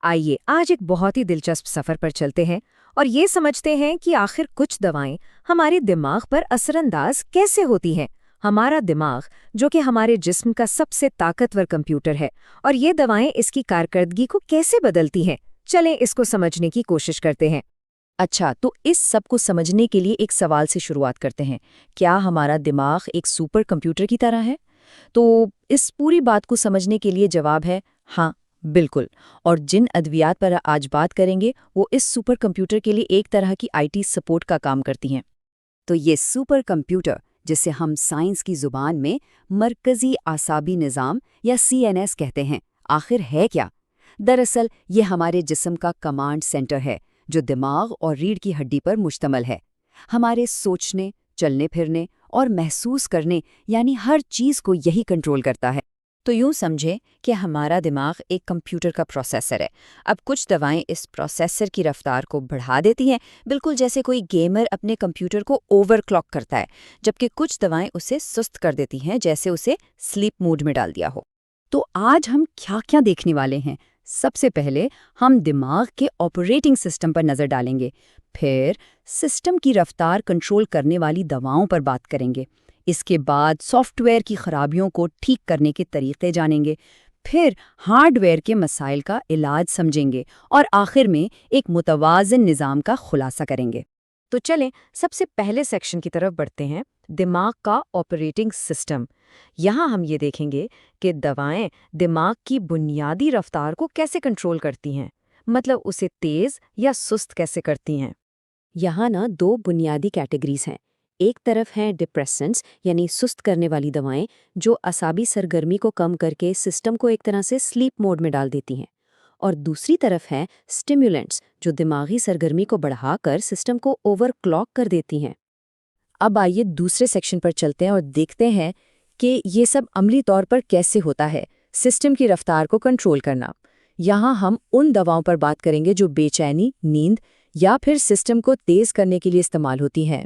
آئیے آج ایک بہت ہی دلچسپ سفر پر چلتے ہیں اور یہ سمجھتے ہیں کہ آخر کچھ دوائیں ہمارے دماغ پر اثر انداز کیسے ہوتی ہیں۔ ہمارا دماغ جو کہ ہمارے جسم کا سب سے طاقتور کمپیوٹر ہے، اور یہ دوائیں اس کی کارکردگی کو کیسے بدلتی ہیں، چلیں اس کو سمجھنے کی کوشش کرتے ہیں۔ اچھا، تو اس سب کو سمجھنے کے لیے ایک سوال سے شروعات کرتے ہیں۔ کیا ہمارا دماغ ایک سپر کمپیوٹر کی طرح ہے؟ تو اس پوری بات کو سمجھنے کے لیے جواب ہے ہاں، بالکل۔ اور جن ادویات پر آج بات کریں گے وہ اس سپر کمپیوٹر کے لیے ایک طرح کی آئی ٹی سپورٹ کا کام کرتی ہیں۔ تو یہ سپر کمپیوٹر، جسے ہم سائنس کی زبان میں مرکزی اعصابی نظام یا CNS کہتے ہیں، آخر ہے کیا؟ دراصل یہ ہمارے جسم کا کمانڈ سینٹر ہے جو دماغ اور ریڑھ کی ہڈی پر مشتمل ہے۔ ہمارے سوچنے، چلنے پھرنے اور محسوس کرنے یعنی ہر چیز کو یہی کنٹرول کرتا ہے۔ تو یوں سمجھیں کہ ہمارا دماغ ایک کمپیوٹر کا پروسیسر ہے۔ اب کچھ دوائیں اس پروسیسر کی رفتار کو بڑھا دیتی ہیں، بالکل جیسے کوئی گیمر اپنے کمپیوٹر کو اوور کلاک کرتا ہے، جبکہ کچھ دوائیں اسے سست کر دیتی ہیں، جیسے اسے سلیپ موڈ میں ڈال دیا ہو۔ تو آج ہم کیا کیا دیکھنے والے ہیں؟ سب سے پہلے ہم دماغ کے آپریٹنگ سسٹم پر نظر ڈالیں گے، پھر سسٹم کی رفتار کنٹرول کرنے والی دواؤں پر بات کریں گے، اس کے بعد سافٹ ویئر کی خرابیوں کو ٹھیک کرنے کے طریقے جانیں گے، پھر ہارڈ ویئر کے مسائل کا علاج سمجھیں گے، اور آخر میں ایک متوازن نظام کا خلاصہ کریں گے۔ تو چلیں سب سے پہلے سیکشن کی طرف بڑھتے ہیں، دماغ کا آپریٹنگ سسٹم۔ یہاں ہم یہ دیکھیں گے کہ دوائیں دماغ کی بنیادی رفتار کو کیسے کنٹرول کرتی ہیں، مطلب اسے تیز یا سست کیسے کرتی ہیں۔ یہاں دو بنیادی کیٹیگریز ہیں۔ ایک طرف ہیں ڈپریسنٹس یعنی سست کرنے والی دوائیں جو اعصابی سرگرمی کو کم کر کے سسٹم کو ایک طرح سے سلیپ موڈ میں ڈال دیتی ہیں، اور دوسری طرف ہیں اسٹیمولنٹس جو دماغی سرگرمی کو بڑھا کر سسٹم کو اوور کلاک کر دیتی ہیں۔ اب آئیے دوسرے سیکشن پر چلتے ہیں اور دیکھتے ہیں کہ یہ سب عملی طور پر کیسے ہوتا ہے، سسٹم کی رفتار کو کنٹرول کرنا۔ یہاں ہم ان دواؤں پر بات کریں گے جو بے چینی، نیند یا پھر سسٹم کو تیز کرنے کے لیے استعمال ہوتی ہیں۔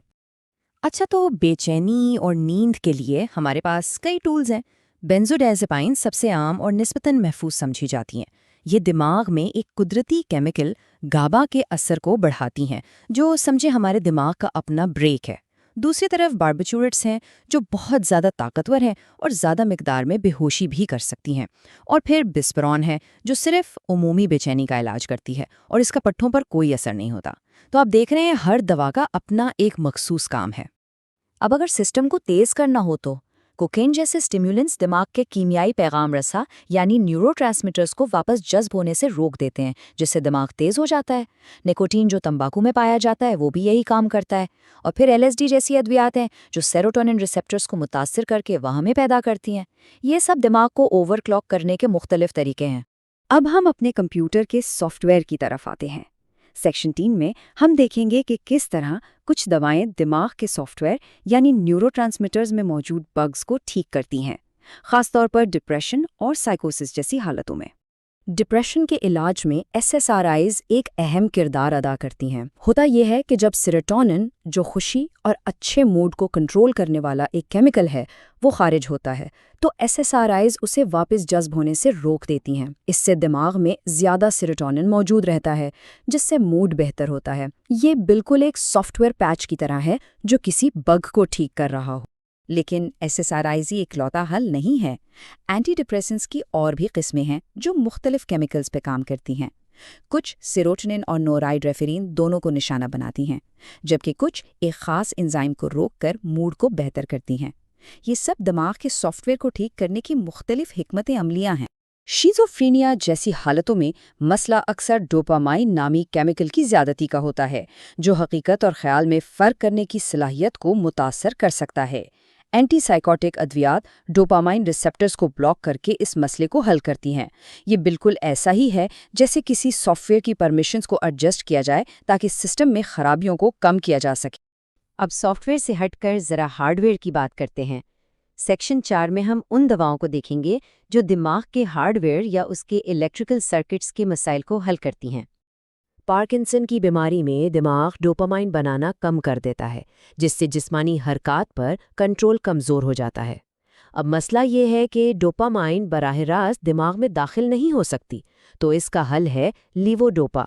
اچھا، تو بے چینی اور نیند کے لیے ہمارے پاس کئی ٹولز ہیں۔ بینزوڈیازپائن سب سے عام اور نسبتاً محفوظ سمجھی جاتی ہیں۔ یہ دماغ میں ایک قدرتی کیمیکل گابا کے اثر کو بڑھاتی ہیں، جو سمجھے ہمارے دماغ کا اپنا بریک ہے۔ دوسری طرف باربیچوریٹس ہیں جو بہت زیادہ طاقتور ہیں اور زیادہ مقدار میں بے ہوشی بھی کر سکتی ہیں۔ اور پھر بسپرون ہے جو صرف عمومی بے چینی کا علاج کرتی ہے اور اس کا پٹھوں پر کوئی اثر نہیں ہوتا۔ تو آپ دیکھ رہے ہیں ہر دوا کا اپنا ایک مخصوص کام ہے۔ اب اگر سسٹم کو تیز کرنا ہو تو کوکین جیسے اسٹیمولنٹس دماغ کے کیمیائی پیغام رساں یعنی نیورو ٹرانسمیٹرز کو واپس جذب ہونے سے روک دیتے ہیں، جس سے دماغ تیز ہو جاتا ہے۔ نیکوٹین جو تمباکو میں پایا جاتا ہے وہ بھی یہی کام کرتا ہے۔ اور پھر LSD جیسی ادویات ہیں جو سیروٹونن ریسپٹرز کو متاثر کر کے وہمیں پیدا کرتی ہیں۔ یہ سب دماغ کو اوور کلاک کرنے کے مختلف طریقے ہیں۔ اب ہم اپنے کمپیوٹر کے سافٹ ویئر کی طرف آتے ہیں۔ سیکشن 3 میں ہم دیکھیں گے کہ کس طرح کچھ دوائیں دماغ کے سافٹ ویئر یعنی نیورو ٹرانسمیٹرز میں موجود بگز کو ٹھیک کرتی ہیں، خاص طور پر ڈپریشن اور سائیکوسس جیسی حالتوں میں۔ ڈپریشن کے علاج میں SSRIs ایک اہم کردار ادا کرتی ہیں۔ ہوتا یہ ہے کہ جب سیروٹونن، جو خوشی اور اچھے موڈ کو کنٹرول کرنے والا ایک کیمیکل ہے، وہ خارج ہوتا ہے تو SSRIs اسے واپس جذب ہونے سے روک دیتی ہیں۔ اس سے دماغ میں زیادہ سیروٹونن موجود رہتا ہے جس سے موڈ بہتر ہوتا ہے۔ یہ بالکل ایک سافٹ ویئر پیچ کی طرح ہے جو کسی بگ کو ٹھیک کر رہا ہو۔ لیکن SSRIs ہی اکلوتا حل نہیں ہے۔ اینٹی ڈپریسنٹس کی اور بھی قسمیں ہیں جو مختلف کیمیکلز پہ کام کرتی ہیں۔ کچھ سیروٹونن اور نورائڈریفرین دونوں کو نشانہ بناتی ہیں، جبکہ کچھ ایک خاص انزائم کو روک کر موڈ کو بہتر کرتی ہیں۔ یہ سب دماغ کے سافٹ ویئر کو ٹھیک کرنے کی مختلف حکمت عملیاں ہیں۔ شیزوفرینیا جیسی حالتوں میں مسئلہ اکثر ڈوپامائن نامی کیمیکل کی زیادتی کا ہوتا ہے، جو حقیقت اور خیال میں فرق کرنے کی صلاحیت کو متاثر کر سکتا ہے۔ اینٹی سائیکوٹک ادویات ڈوپامائن ریسپٹرز کو بلاک کر کے اس مسئلے کو حل کرتی ہیں۔ یہ بالکل ایسا ہی ہے جیسے کسی سافٹ ویئر کی پرمیشنز کو ایڈجسٹ کیا جائے تاکہ سسٹم میں خرابیوں کو کم کیا جا سکے۔ اب سافٹ ویئر سے ہٹ کر ذرا ہارڈ ویئر کی بات کرتے ہیں۔ سیکشن 4 میں ہم ان دواؤں کو دیکھیں گے جو دماغ کے ہارڈ ویئر یا اس کے الیکٹریکل سرکٹس کے مسائل کو حل کرتی ہیں۔ پارکنسن کی بیماری میں دماغ ڈوپامائن بنانا کم کر دیتا ہے، جس سے جسمانی حرکات پر کنٹرول کمزور ہو جاتا ہے۔ اب مسئلہ یہ ہے کہ ڈوپامائن براہ راست دماغ میں داخل نہیں ہو سکتی، تو اس کا حل ہے لیووڈوپا۔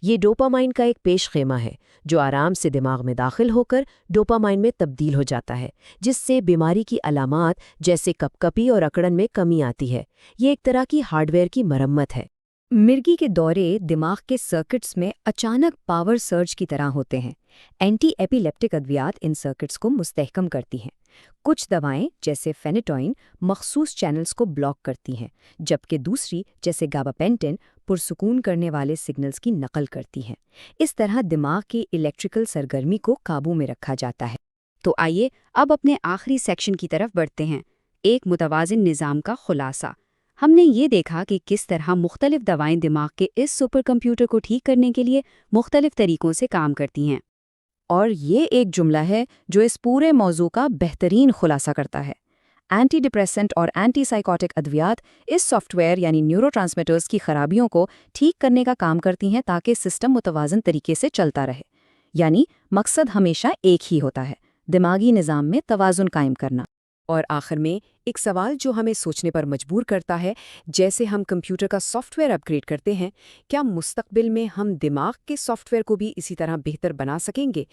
یہ ڈوپامائن کا ایک پیش خیمہ ہے جو آرام سے دماغ میں داخل ہو کر ڈوپامائن میں تبدیل ہو جاتا ہے، جس سے بیماری کی علامات جیسے کپ کپی اور اکڑن میں کمی آتی ہے۔ یہ ایک طرح کی ہارڈ ویئر کی مرمت ہے۔ مرگی کے دورے دماغ کے سرکٹس میں اچانک پاور سرج کی طرح ہوتے ہیں۔ اینٹی ایپیلیپٹک ادویات ان سرکٹس کو مستحکم کرتی ہیں۔ کچھ دوائیں جیسے فینیٹوئن مخصوص چینلز کو بلاک کرتی ہیں، جبکہ دوسری جیسے گاباپینٹن پرسکون کرنے والے سگنلز کی نقل کرتی ہیں۔ اس طرح دماغ کی الیکٹریکل سرگرمی کو قابو میں رکھا جاتا ہے۔ تو آئیے اب اپنے آخری سیکشن کی طرف بڑھتے ہیں، ایک متوازن نظام کا خلاصہ۔ ہم نے یہ دیکھا کہ کس طرح مختلف دوائیں دماغ کے اس سپر کمپیوٹر کو ٹھیک کرنے کے لیے مختلف طریقوں سے کام کرتی ہیں۔ اور یہ ایک جملہ ہے جو اس پورے موضوع کا بہترین خلاصہ کرتا ہے۔ اینٹی ڈپریسنٹ اور اینٹی سائیکوٹک ادویات اس سافٹ ویئر یعنی نیورو ٹرانسمیٹرز کی خرابیوں کو ٹھیک کرنے کا کام کرتی ہیں تاکہ سسٹم متوازن طریقے سے چلتا رہے۔ یعنی مقصد ہمیشہ ایک ہی ہوتا ہے، دماغی نظام میں توازن قائم کرنا۔ اور آخر میں ایک سوال جو ہمیں سوچنے پر مجبور کرتا ہے، جیسے ہم کمپیوٹر کا سافٹ ویئر اپ گریڈ کرتے ہیں، کیا مستقبل میں ہم دماغ کے سافٹ ویئر کو بھی اسی طرح بہتر بنا سکیں گے؟